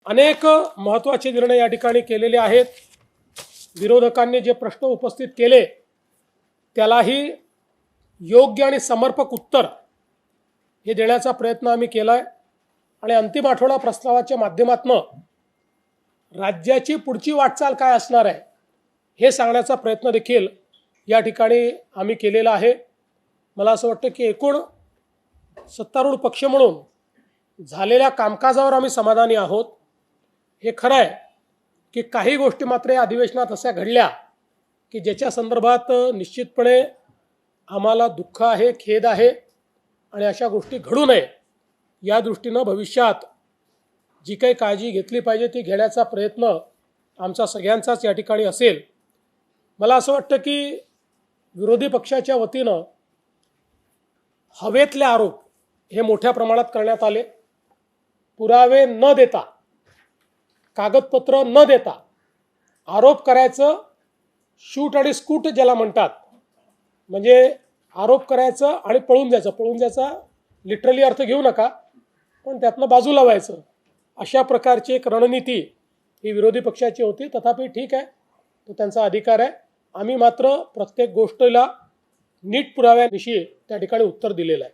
अनेक महत्त्वाचे निर्णय या ठिकाणी केलेले आहेत। विरोधकांनी जे प्रश्न उपस्थित केले त्यालाही योग्य आणि समर्पक उत्तर हे देण्याचा प्रयत्न आम्ही केलाय आणि अंतिम आठवडा प्रस्तावाच्या माध्यमातून राज्याची पुढची वाटचाल काय असणार आहे हे सांगण्याचा प्रयत्न देखील या ठिकाणी आम्ही केलेला आहे। मला असं वाटतं की एकूण सत्तारूढ पक्ष म्हणून झालेल्या कामकाजावर आम्ही समाधानी आहोत। हे खरं आहे की काही गोष्टी मात्र या अधिवेशनात अशा घडल्या की ज्याच्या संदर्भात निश्चितपणे आम्हाला दुःख आहे, खेद आहे आणि अशा गोष्टी घडू नये या दृष्टीनं भविष्यात जी काही काळजी घेतली पाहिजे ती घेण्याचा प्रयत्न आमचा सगळ्यांचाच या ठिकाणी असेल। मला असं वाटतं की विरोधी पक्षाच्या वतीनं हवेतले आरोप हे मोठ्या प्रमाणात करण्यात आले। पुरावे न देता, कागदपत्र न देता आरोप करायचं, शूट आणि स्कूट ज्याला म्हणतात, म्हणजे आरोप करायचं आणि पळून जायचा लिटरली अर्थ घेऊ नका, पण त्यातनं बाजूला व्हायचं, अशा प्रकारची एक रणनीती ही विरोधी पक्षाची होती। तथापि ठीक आहे, तो त्यांचा अधिकार आहे। आम्ही मात्र प्रत्येक गोष्टीला नीट पुराव्याविषयी त्या ठिकाणी उत्तर दिलेलं आहे।